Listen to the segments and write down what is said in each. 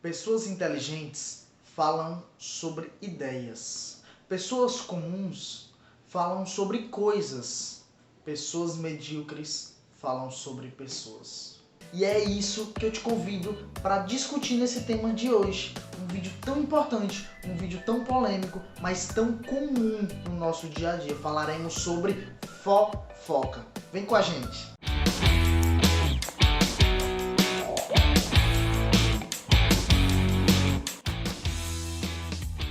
Pessoas inteligentes falam sobre ideias. Pessoas comuns falam sobre coisas. Pessoas medíocres falam sobre pessoas. E é isso que eu te convido para discutir nesse tema de hoje. Um vídeo tão importante, um vídeo tão polêmico, mas tão comum no nosso dia a dia. Falaremos sobre fofoca. Vem com a gente!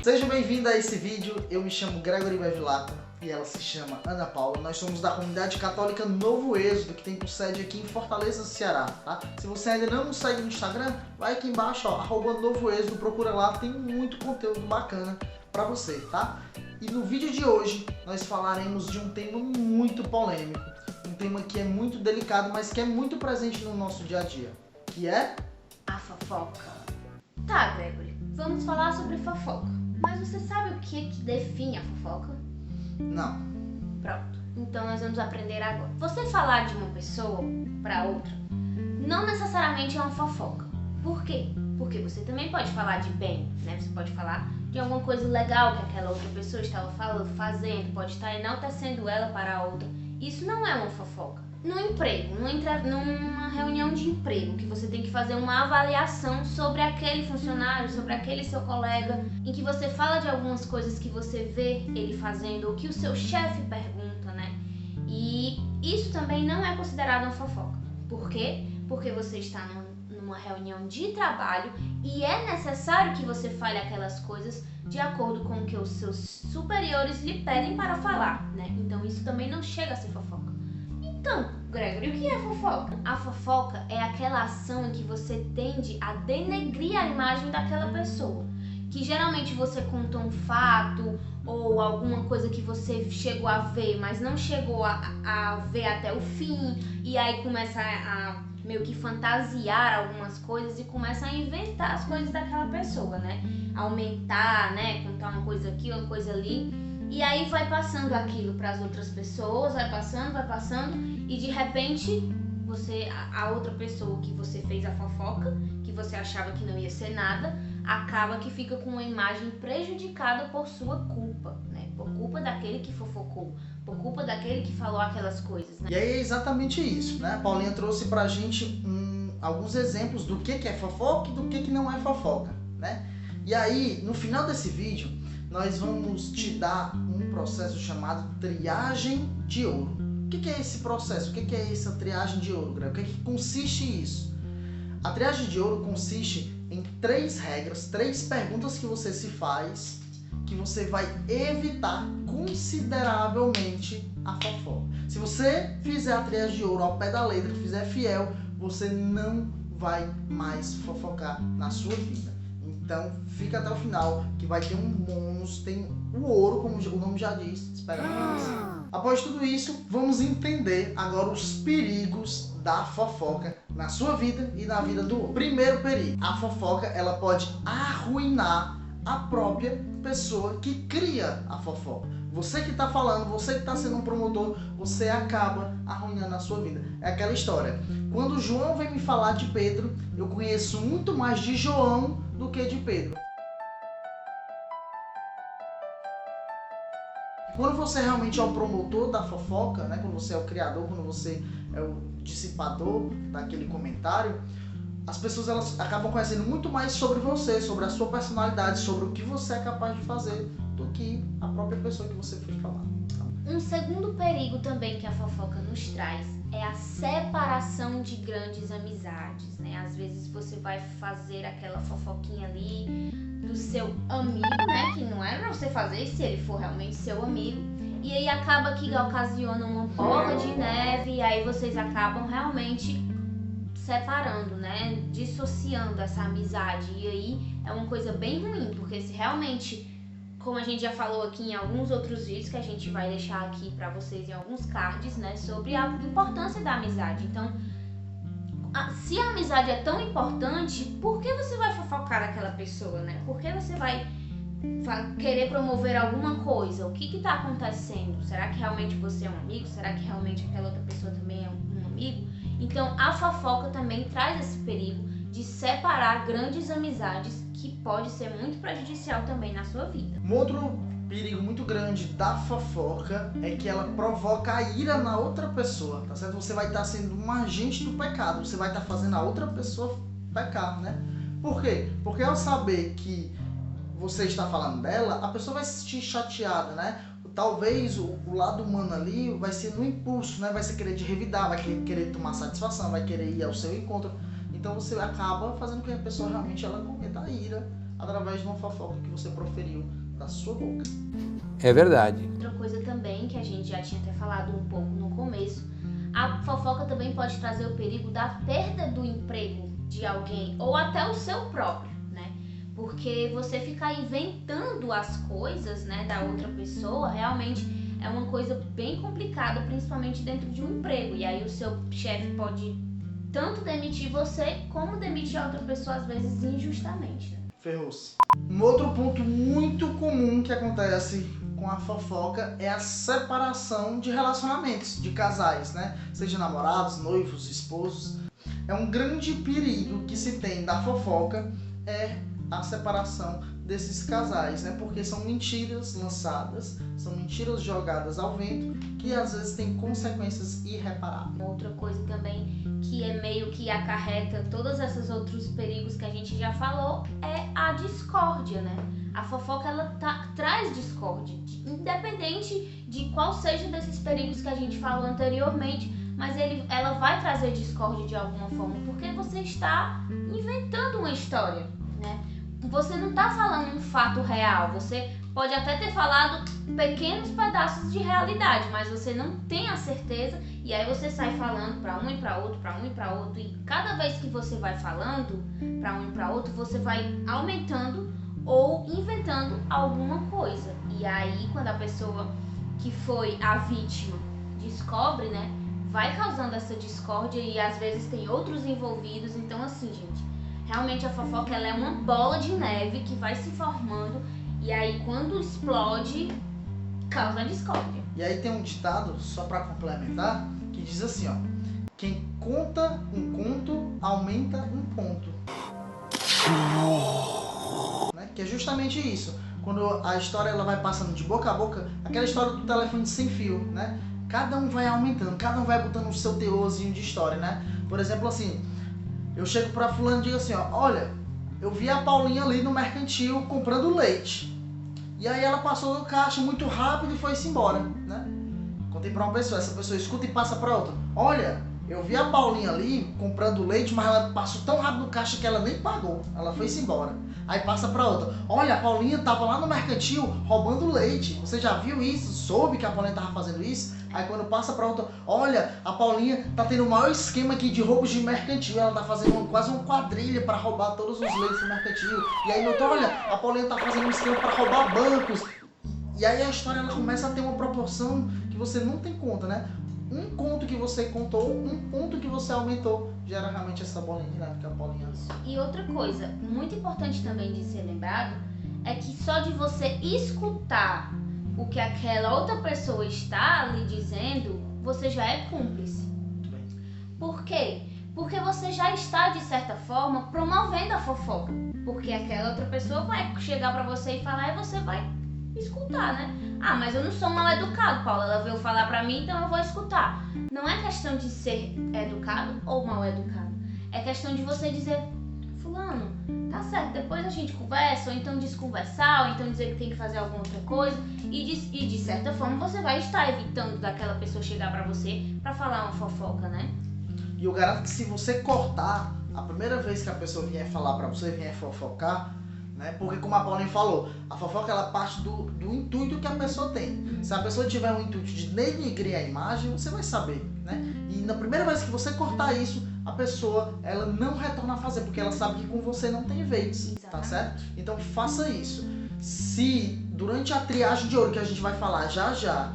Seja bem-vindo a esse vídeo. Eu me chamo Gregory Bevilacqua e ela se chama Ana Paula. Nós somos da comunidade católica Novo Êxodo, que tem por sede aqui em Fortaleza, Ceará, tá? Se você ainda não nos segue no Instagram, vai aqui embaixo, ó, @Novo Êxodo, procura lá, tem muito conteúdo bacana pra você, tá? E no vídeo de hoje nós falaremos de um tema muito polêmico, um tema que é muito delicado, mas que é muito presente no nosso dia a dia, que é a fofoca. Tá, Gregory, vamos falar sobre fofoca. Mas você sabe o que define a fofoca? Não. Pronto, então nós vamos aprender agora. Você falar de uma pessoa para outra não necessariamente é uma fofoca. Por quê? Porque você também pode falar de bem, né? Você pode falar de alguma coisa legal que aquela outra pessoa estava fazendo, pode estar enaltecendo ela para a outra. Isso não é uma fofoca. No emprego, numa reunião de emprego, que você tem que fazer uma avaliação sobre aquele funcionário, sobre aquele seu colega, em que você fala de algumas coisas que você vê ele fazendo, ou que o seu chefe pergunta, né? E isso também não é considerado uma fofoca. Por quê? Porque você está numa reunião de trabalho e é necessário que você fale aquelas coisas de acordo com o que os seus superiores lhe pedem para falar, né? Então isso também não chega a ser fofoca. Então, Gregory, o que é fofoca? A fofoca é aquela ação em que você tende a denegrir a imagem daquela pessoa. Que geralmente você conta um fato ou alguma coisa que você chegou a ver, mas não chegou a ver até o fim. E aí começa a meio que fantasiar algumas coisas e começa a inventar as coisas daquela pessoa, né? Aumentar, né? Contar uma coisa aqui, uma coisa ali. E aí vai passando aquilo para as outras pessoas, vai passando, e de repente a outra pessoa que você fez a fofoca, que você achava que não ia ser nada, acaba que fica com uma imagem prejudicada por sua culpa, né? Por culpa daquele que fofocou, por culpa daquele que falou aquelas coisas, né? E aí é exatamente isso, né? A Paulinha trouxe pra gente alguns exemplos do que é fofoca e do que não é fofoca, né? E aí, no final desse vídeo, nós vamos te dar um processo chamado triagem de ouro. O que é esse processo? O que é essa triagem de ouro, Greg? O que é que consiste isso? A triagem de ouro consiste em 3 regras, 3 perguntas que você se faz, que você vai evitar consideravelmente a fofoca. Se você fizer a triagem de ouro ao pé da letra, fizer fiel, você não vai mais fofocar na sua vida. Então, fica até o final, que vai ter um bônus, tem o ouro, como o nome já diz, esperando isso. Após tudo isso, vamos entender agora os perigos da fofoca na sua vida e na vida do outro. Primeiro perigo, a fofoca ela pode arruinar a própria pessoa que cria a fofoca. Você que está falando, você que está sendo um promotor, você acaba arruinando a sua vida. É aquela história. Quando João vem me falar de Pedro, eu conheço muito mais de João do que de Pedro. Quando você realmente é o promotor da fofoca, né? Quando você é o criador, quando você é o dissipador daquele comentário, as pessoas elas acabam conhecendo muito mais sobre você, sobre a sua personalidade, sobre o que você é capaz de fazer, do que a própria pessoa que você foi falar. Um segundo perigo também que a fofoca nos traz é a separação de grandes amizades, né? Às vezes você vai fazer aquela fofoquinha ali do seu amigo, né? Que não é pra você fazer se ele for realmente seu amigo. E aí acaba que ocasiona uma bola de neve e aí vocês acabam realmente separando, né? Dissociando essa amizade. E aí é uma coisa bem ruim, porque se realmente, como a gente já falou aqui em alguns outros vídeos que a gente vai deixar aqui pra vocês em alguns cards, né, sobre a importância da amizade. Então, se a amizade é tão importante, por que você vai fofocar daquela pessoa, né? Por que você vai querer promover alguma coisa? O que tá acontecendo? Será que realmente você é um amigo? Será que realmente aquela outra pessoa também é um amigo? Então, a fofoca também traz esse perigo de separar grandes amizades, que pode ser muito prejudicial também na sua vida. Um outro perigo muito grande da fofoca é que ela provoca a ira na outra pessoa, tá certo? Você vai estar sendo um agente do pecado, você vai estar fazendo a outra pessoa pecar, né? Por quê? Porque ao saber que você está falando dela, a pessoa vai se sentir chateada, né? Talvez o lado humano ali vai ser no impulso, né? Vai se querer te revidar, vai querer tomar satisfação, vai querer ir ao seu encontro. Então você acaba fazendo com que a pessoa realmente ela cometa a ira através de uma fofoca que você proferiu da sua boca. É verdade. Outra coisa também, que a gente já tinha até falado um pouco no começo, a fofoca também pode trazer o perigo da perda do emprego de alguém, ou até o seu próprio, né? Porque você ficar inventando as coisas, né, da outra pessoa, realmente é uma coisa bem complicada, principalmente dentro de um emprego. E aí o seu chefe pode tanto demitir você, como demitir a outra pessoa, às vezes injustamente, né? Ferrou-se. Um outro ponto muito comum que acontece com a fofoca é a separação de relacionamentos, de casais, né? Seja namorados, noivos, esposos. É um grande perigo que se tem da fofoca é a separação desses casais, né? Porque são mentiras lançadas, são mentiras jogadas ao vento, que às vezes tem consequências irreparáveis. Outra coisa também que é meio que acarreta todos esses outros perigos que a gente já falou é a discórdia, né? A fofoca, ela traz discórdia, independente de qual seja desses perigos que a gente falou anteriormente, mas ela vai trazer discórdia de alguma forma, porque você está inventando uma história, né? Você não está falando um fato real, você pode até ter falado pequenos pedaços de realidade, mas você não tem a certeza, e aí você sai falando para um e para outro, para um e para outro, e cada vez que você vai falando para um e para outro, você vai aumentando ou inventando alguma coisa. E aí, quando a pessoa que foi a vítima descobre, né, vai causando essa discórdia, e às vezes tem outros envolvidos. Então, assim, gente, realmente a fofoca, ela é uma bola de neve que vai se formando, e aí quando explode, causa discórdia. E aí tem um ditado, só para complementar, que diz assim, ó: quem conta um conto, aumenta um ponto. Né? Que é justamente isso. Quando a história ela vai passando de boca a boca, aquela história do telefone sem fio, né? Cada um vai aumentando, cada um vai botando o seu teorzinho de história, né? Por exemplo, assim, eu chego pra fulano e digo assim, ó: olha, eu vi a Paulinha ali no mercantil comprando leite. E aí ela passou no caixa muito rápido e foi-se embora, né? Contei pra uma pessoa, essa pessoa escuta e passa pra outra: olha, eu vi a Paulinha ali comprando leite, mas ela passou tão rápido no caixa que ela nem pagou. Ela foi-se embora. Aí passa pra outra: olha, a Paulinha tava lá no mercantil roubando leite. Você já viu isso? Soube que a Paulinha tava fazendo isso? Aí quando passa pra outra: olha, a Paulinha tá tendo o maior esquema aqui de roubos de mercantil. Ela tá fazendo quase uma quadrilha pra roubar todos os leites do mercantil. E aí no outro: olha, a Paulinha tá fazendo um esquema pra roubar bancos. E aí a história ela começa a ter uma proporção que você não tem conta, né? Um conto que você contou, um ponto que você aumentou, gera realmente essa bolinha de neve que a Paulinha. E outra coisa, muito importante também de ser lembrado, é que só de você escutar o que aquela outra pessoa está lhe dizendo, você já é cúmplice. Muito bem. Por quê? Porque você já está, de certa forma, promovendo a fofoca. Porque aquela outra pessoa vai chegar pra você e falar, e você vai escutar, né? Ah, mas eu não sou mal educado, Paula. Ela veio falar pra mim, então eu vou escutar. Não é questão de ser educado ou mal educado. É questão de você dizer: fulano, tá certo, depois a gente conversa, ou então desconversar, ou então dizer que tem que fazer alguma outra coisa. E de certa forma você vai estar evitando daquela pessoa chegar pra você pra falar uma fofoca, né? E eu garanto que se você cortar a primeira vez que a pessoa vier falar pra você, vier fofocar, né? Porque como a Paulinha falou, a fofoca ela parte do intuito que a pessoa tem. Se a pessoa tiver um intuito de denigrir a imagem, você vai saber, né? E na primeira vez que você cortar isso, a pessoa ela não retorna a fazer, porque ela sabe que com você não tem vez, tá certo? Então faça isso. Se durante a triagem de ouro que a gente vai falar já,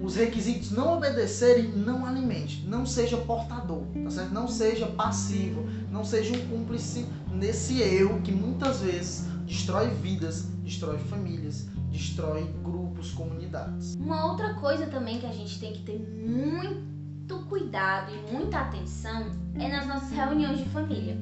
os requisitos não obedecerem, não alimente, não seja portador, tá certo? Não seja passivo, não seja um cúmplice nesse eu que muitas vezes destrói vidas, destrói famílias, destrói grupos, comunidades. Uma outra coisa também que a gente tem que ter muito cuidado e muita atenção é nas nossas reuniões de família.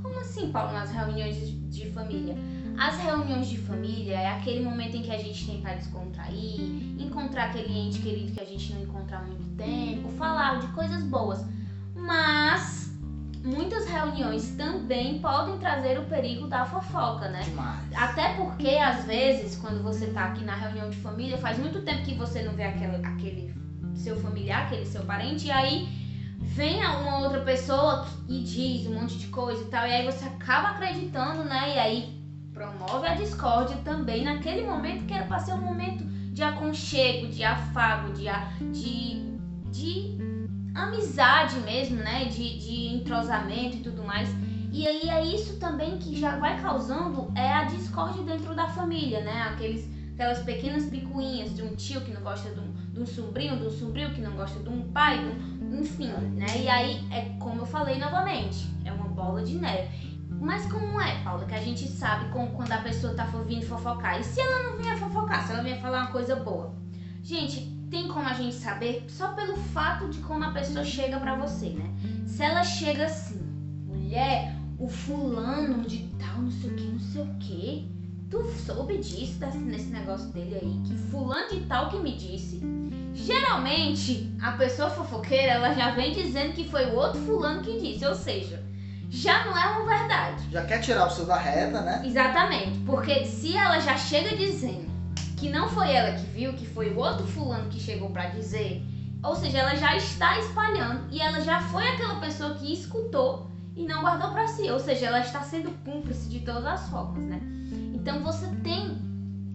Como assim, Paulo, nas reuniões de família? As reuniões de família é aquele momento em que a gente tem para descontrair, encontrar aquele ente querido que a gente não encontra há muito tempo, falar de coisas boas. Mas muitas reuniões também podem trazer o perigo da fofoca, né? Demais. Até porque, às vezes, quando você tá aqui na reunião de família, faz muito tempo que você não vê aquele seu familiar, aquele seu parente, e aí vem uma outra pessoa e diz um monte de coisa e tal, e aí você acaba acreditando, né? E aí promove a discórdia também naquele momento que era para ser um momento de aconchego, de afago, de amizade mesmo, né? De entrosamento e tudo mais. E aí é isso também que já vai causando a discórdia dentro da família, né? Aquelas pequenas picuinhas de um tio que não gosta de um sobrinho que não gosta de um pai, enfim, né? E aí é como eu falei novamente, é uma bola de neve. Mas como é, Paula, que a gente sabe quando a pessoa tá vindo fofocar? E se ela não vier fofocar, se ela vier falar uma coisa boa? Gente, tem como a gente saber só pelo fato de como a pessoa chega pra você, né? Se ela chega assim, mulher, o fulano de tal, não sei o que, tu soube disso, nesse negócio dele aí, que fulano de tal que me disse. Geralmente, a pessoa fofoqueira, ela já vem dizendo que foi o outro fulano que disse, ou seja, já não é uma verdade. Já quer tirar o seu da reta, né? Exatamente, porque se ela já chega dizendo que não foi ela que viu, que foi o outro fulano que chegou pra dizer, ou seja, ela já está espalhando e ela já foi aquela pessoa que escutou e não guardou pra si, ou seja, ela está sendo cúmplice de todas as formas, né? Então você tem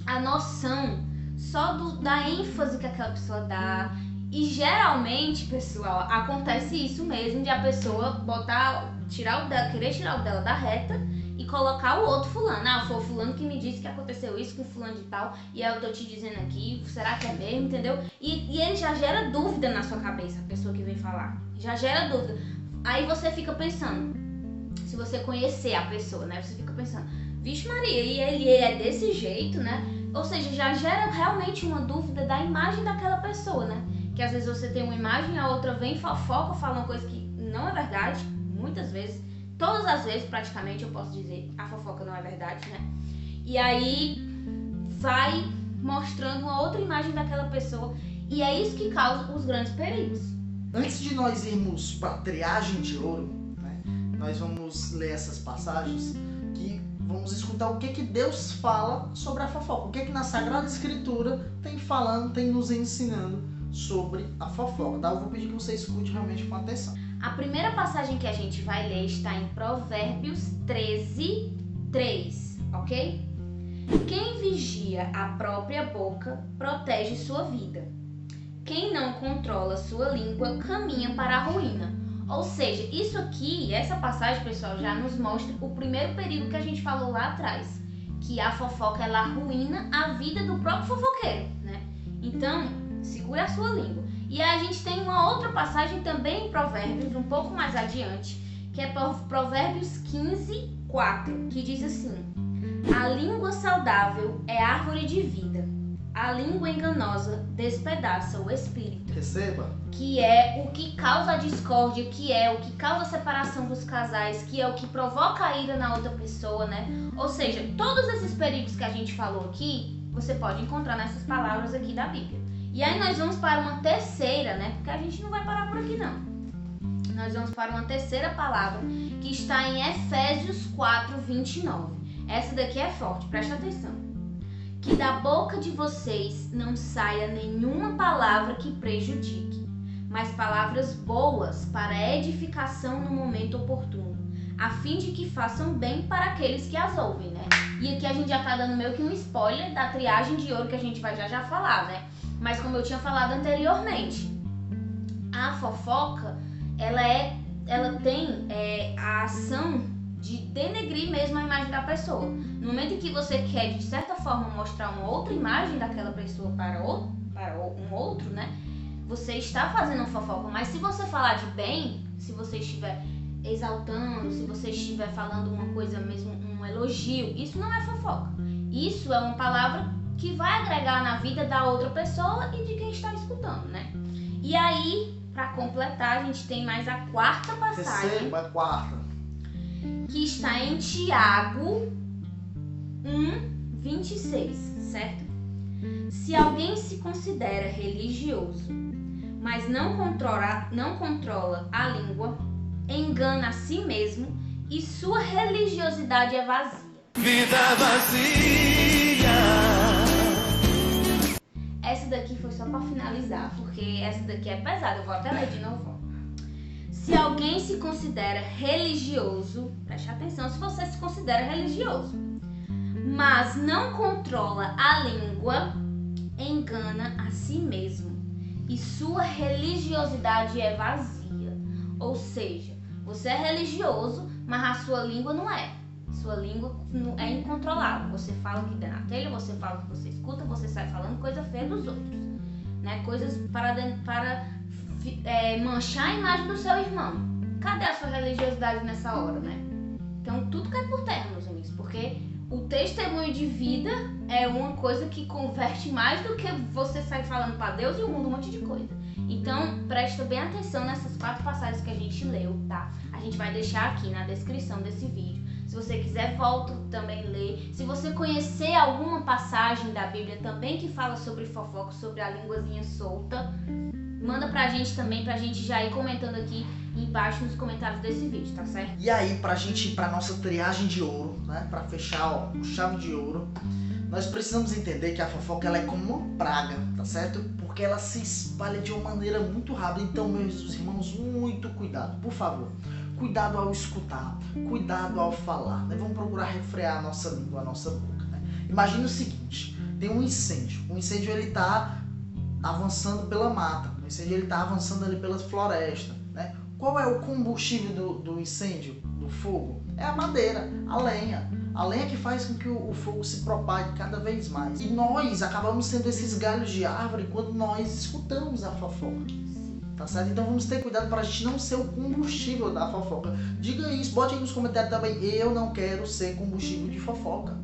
a noção só da ênfase que aquela pessoa dá. E geralmente, pessoal, acontece isso mesmo, de a pessoa querer tirar o dela da reta e colocar o outro fulano. Ah, foi o fulano que me disse que aconteceu isso com o fulano de tal, e aí eu tô te dizendo aqui, será que é mesmo, entendeu? E ele já gera dúvida na sua cabeça, a pessoa que vem falar. Já gera dúvida. Aí você fica pensando, se você conhecer a pessoa, né? Você fica pensando, vixe Maria, e ele é desse jeito, né? Ou seja, já gera realmente uma dúvida da imagem daquela pessoa, né? Que às vezes você tem uma imagem, a outra vem fofoca, fala uma coisa que não é verdade, muitas vezes, todas as vezes praticamente eu posso dizer, a fofoca não é verdade, né? E aí vai mostrando uma outra imagem daquela pessoa e é isso que causa os grandes perigos. Antes de nós irmos para a triagem de ouro, né, nós vamos ler essas passagens que vamos escutar o que Deus fala sobre a fofoca, o que na Sagrada Escritura tem falando, tem nos ensinando sobre a fofoca, tá? Eu vou pedir que você escute realmente com atenção. A primeira passagem que a gente vai ler está em Provérbios 13:3, ok? Quem vigia a própria boca protege sua vida. Quem não controla sua língua caminha para a ruína. Ou seja, isso aqui, essa passagem, pessoal, já nos mostra o primeiro perigo que a gente falou lá atrás, que a fofoca ela arruína a vida do próprio fofoqueiro, né? Então, segure a sua língua. E aí a gente tem uma outra passagem também em Provérbios, um pouco mais adiante, que é Provérbios 15:4, que diz assim: a língua saudável é árvore de vida, a língua enganosa despedaça o espírito. Receba. Que é o que causa a discórdia, que é o que causa a separação dos casais, que é o que provoca a ira na outra pessoa, né? Ou seja, todos esses perigos que a gente falou aqui, você pode encontrar nessas palavras aqui da Bíblia. E aí nós vamos para uma terceira, né? Porque a gente não vai parar por aqui, não. Nós vamos para uma terceira palavra que está em Efésios 4:29. Essa daqui é forte, presta atenção. Que da boca de vocês não saia nenhuma palavra que prejudique, mas palavras boas para edificação no momento oportuno, a fim de que façam bem para aqueles que as ouvem, né? E aqui a gente já tá dando meio que um spoiler da triagem de ouro que a gente vai já falar, né? Mas como eu tinha falado anteriormente, a fofoca, ela tem a ação de denegrir mesmo a imagem da pessoa. No momento em que você quer, de certa forma, mostrar uma outra imagem daquela pessoa para um outro, né? Você está fazendo fofoca. Mas se você falar de bem, se você estiver exaltando, se você estiver falando uma coisa mesmo, um elogio, isso não é fofoca. Isso é uma palavra que vai agregar na vida da outra pessoa e de quem está escutando, né? E aí, para completar, a gente tem mais a quarta passagem. Receba a quarta. que está em Tiago 1:26, certo? Se alguém se considera religioso, mas não controla a língua, engana a si mesmo e sua religiosidade é vazia. Vida vazia. Essa daqui foi só para finalizar, porque essa daqui é pesada, eu vou até ler de novo. Se alguém se considera religioso, preste atenção se você se considera religioso, mas não controla a língua, engana a si mesmo e sua religiosidade é vazia. Ou seja, você é religioso, mas a sua língua não é. Sua língua é incontrolável. Você fala o que dá na telha, você fala o que você escuta, você sai falando coisa feia dos outros, né? Coisas para manchar a imagem do seu irmão. Cadê a sua religiosidade nessa hora, né? Então tudo cai por terra, meus amigos, porque o testemunho de vida é uma coisa que converte mais do que você sair falando para Deus e o mundo um monte de coisa. Então, presta bem atenção nessas 4 passagens que a gente leu, tá? A gente vai deixar aqui na descrição desse vídeo. Se você quiser, volta também ler. Se você conhecer alguma passagem da Bíblia também que fala sobre fofoca, sobre a linguazinha solta, manda pra gente também, pra gente já ir comentando aqui embaixo nos comentários desse vídeo, tá certo? E aí, pra gente ir pra nossa triagem de ouro, né? Pra fechar, ó, com chave de ouro, nós precisamos entender que a fofoca ela é como uma praga, tá certo? Porque ela se espalha de uma maneira muito rápida. Então, meus irmãos, muito cuidado, por favor. Cuidado ao escutar, cuidado ao falar, né? Vamos procurar refrear a nossa língua, a nossa boca, né? Imagina o seguinte, tem um incêndio. O incêndio ele tá avançando pela mata, o incêndio ele tá avançando ali pela floresta, né? Qual é o combustível do incêndio, do fogo? É a madeira, a lenha. A lenha que faz com que o fogo se propague cada vez mais. E nós acabamos sendo esses galhos de árvore quando nós escutamos a fofoca. Tá certo? Então vamos ter cuidado para a gente não ser o combustível da fofoca. Diga isso, bote aí nos comentários também. Eu não quero ser combustível de fofoca.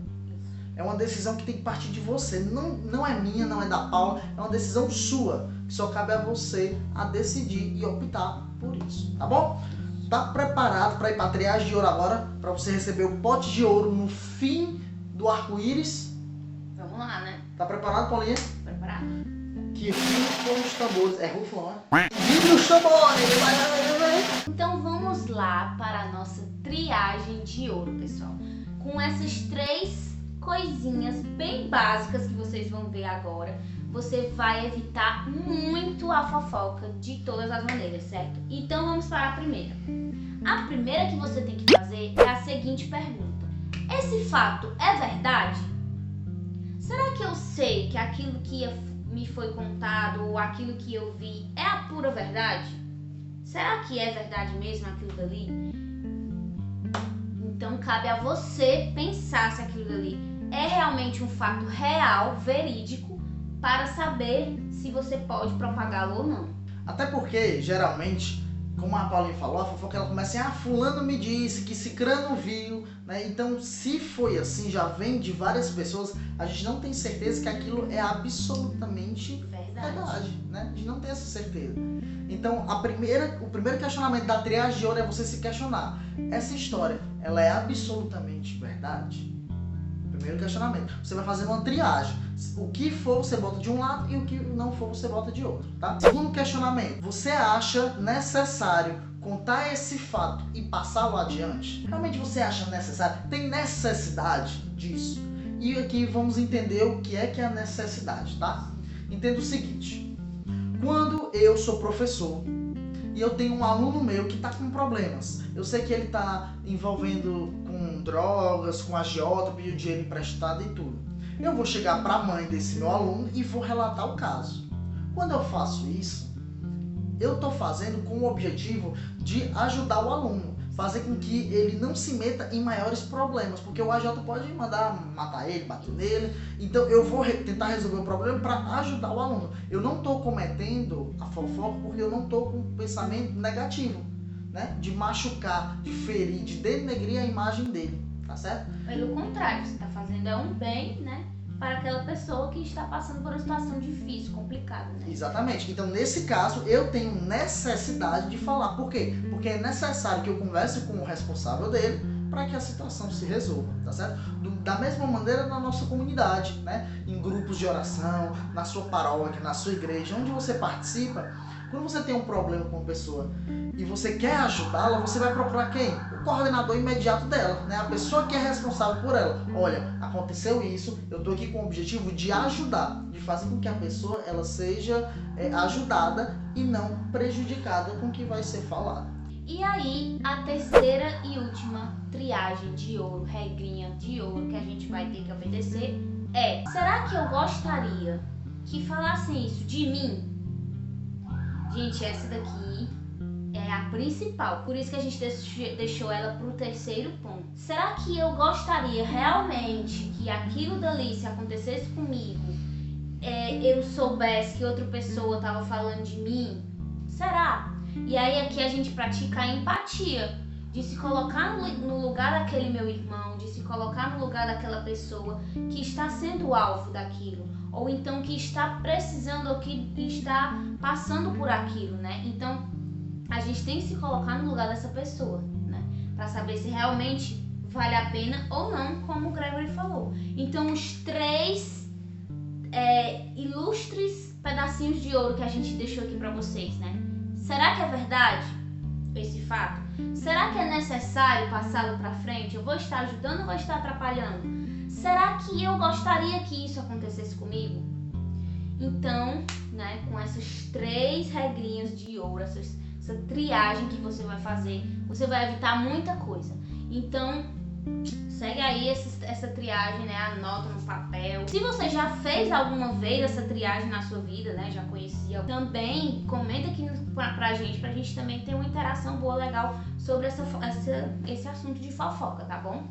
É uma decisão que tem que partir de você. Não é minha, não é da Paula. É uma decisão sua. Que só cabe a você a decidir e optar por isso. Tá bom? Tá preparado para ir para a triagem de ouro agora? Para você receber o pote de ouro no fim do arco-íris? Vamos lá, né? Tá preparado, Paulinha? Preparado? Que rufam os tambores. É rufam, né? Vive os tambores! Então vamos lá para a nossa triagem de ouro, pessoal. Com essas 3 coisinhas bem básicas que vocês vão ver agora, você vai evitar muito a fofoca de todas as maneiras, certo? Então vamos para a primeira. A primeira que você tem que fazer é a seguinte pergunta: esse fato é verdade? Será que eu sei que aquilo que me foi contado ou aquilo que eu vi é a pura verdade? Será que é verdade mesmo aquilo dali? Então cabe a você pensar se aquilo dali é realmente um fato real, verídico, para saber se você pode propagá-lo ou não. Até porque, geralmente, como a Paulinha falou, a fofoca ela começa assim, fulano me disse, que cicrano viu, né? Então, se foi assim, já vem de várias pessoas, a gente não tem certeza que aquilo é absolutamente verdade, né? A gente não tem essa certeza. Então, o primeiro questionamento da triagem de ouro é você se questionar. Essa história, ela é absolutamente verdade? Primeiro questionamento. Você vai fazer uma triagem. O que for você bota de um lado e o que não for você bota de outro, tá? Segundo questionamento. Você acha necessário contar esse fato e passá-lo adiante? Realmente você acha necessário? Tem necessidade disso? E aqui vamos entender o que é a necessidade, tá? Entenda o seguinte. Quando eu sou professor e eu tenho um aluno meu que está com problemas, eu sei que ele está envolvendo com drogas, com agiota, pediu dinheiro emprestado e tudo. Eu vou chegar para a mãe desse meu aluno e vou relatar o caso. Quando eu faço isso, eu estou fazendo com o objetivo de ajudar o aluno, fazer com que ele não se meta em maiores problemas, porque o agiota pode mandar matar ele, bater nele. Então eu vou tentar resolver o problema para ajudar o aluno. Eu não estou cometendo a fofoca porque eu não estou com um pensamento negativo, né? De machucar, de ferir, de denegrir a imagem dele, tá certo? Pelo contrário, você está fazendo um bem, né? Para aquela pessoa que está passando por uma situação difícil, complicada, né? Exatamente. Então, nesse caso, eu tenho necessidade de falar. Por quê? Porque é necessário que eu converse com o responsável dele para que a situação se resolva, tá certo? Da mesma maneira na nossa comunidade, né? Em grupos de oração, na sua paróquia, na sua igreja, onde você participa. Quando você tem um problema com uma pessoa e você quer ajudá-la, você vai procurar quem? O coordenador imediato dela, né? A pessoa que é responsável por ela. Olha, aconteceu isso, eu tô aqui com o objetivo de ajudar, de fazer com que a pessoa ela seja ajudada e não prejudicada com o que vai ser falado. E aí, a terceira e última triagem de ouro, regrinha de ouro que a gente vai ter que obedecer é: será que eu gostaria que falassem isso de mim? Gente, essa daqui é a principal, por isso que a gente deixou ela pro terceiro ponto. Será que eu gostaria realmente que aquilo dali, se acontecesse comigo, eu soubesse que outra pessoa estava falando de mim? Será? E aí aqui a gente pratica a empatia, de se colocar no lugar daquele meu irmão, de se colocar no lugar daquela pessoa que está sendo alvo daquilo, ou então que está precisando ou que está passando por aquilo, né? Então a gente tem que se colocar no lugar dessa pessoa, né? Para saber se realmente vale a pena ou não, como o Gregory falou. Então os 3 ilustres pedacinhos de ouro que a gente deixou aqui para vocês, né? Será que é verdade esse fato? Será que é necessário passá-lo para frente? Eu vou estar ajudando ou vou estar atrapalhando? Será que eu gostaria que isso acontecesse comigo? Então, né, com essas 3 regrinhas de ouro, essa triagem que você vai fazer, você vai evitar muita coisa. Então, segue aí essa triagem, né? Anota no papel. Se você já fez alguma vez essa triagem na sua vida, né? Já conhecia, também comenta aqui pra gente também ter uma interação boa, legal sobre esse assunto de fofoca, tá bom?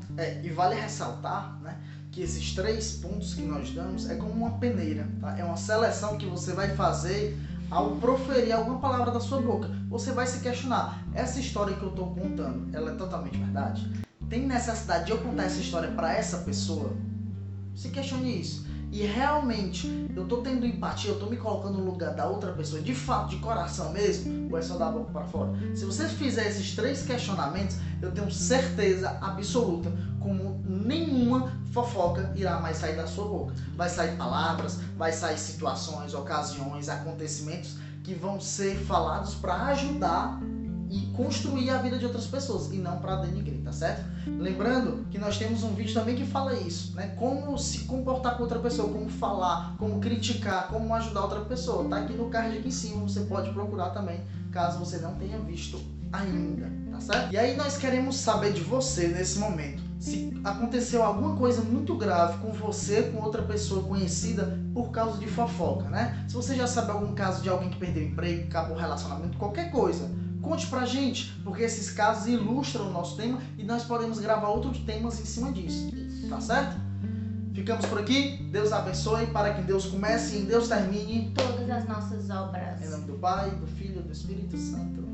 E vale ressaltar, né, que esses 3 pontos que nós damos é como uma peneira, tá? É uma seleção que você vai fazer ao proferir alguma palavra da sua boca. Você vai se questionar: essa história que eu estou contando, ela é totalmente verdade? Tem necessidade de eu contar essa história para essa pessoa? Se questione isso. E realmente, eu tô tendo empatia, eu tô me colocando no lugar da outra pessoa, de fato, de coração mesmo, ou é só da boca para fora? Se você fizer esses 3 questionamentos, eu tenho certeza absoluta como nenhuma fofoca irá mais sair da sua boca. Vai sair palavras, vai sair situações, ocasiões, acontecimentos que vão ser falados para ajudar e construir a vida de outras pessoas e não para denigrir, tá certo? Lembrando que nós temos um vídeo também que fala isso, né? Como se comportar com outra pessoa, como falar, como criticar, como ajudar outra pessoa. Tá aqui no card aqui em cima, você pode procurar também, caso você não tenha visto ainda, tá certo? E aí nós queremos saber de você nesse momento, se aconteceu alguma coisa muito grave com você, com outra pessoa conhecida por causa de fofoca, né? Se você já sabe algum caso de alguém que perdeu o emprego, acabou o relacionamento, qualquer coisa, conte pra gente, porque esses casos ilustram o nosso tema e nós podemos gravar outros temas em cima disso, tá certo? Ficamos por aqui, Deus abençoe, para que Deus comece e em Deus termine todas as nossas obras. Em nome do Pai, do Filho e do Espírito Santo.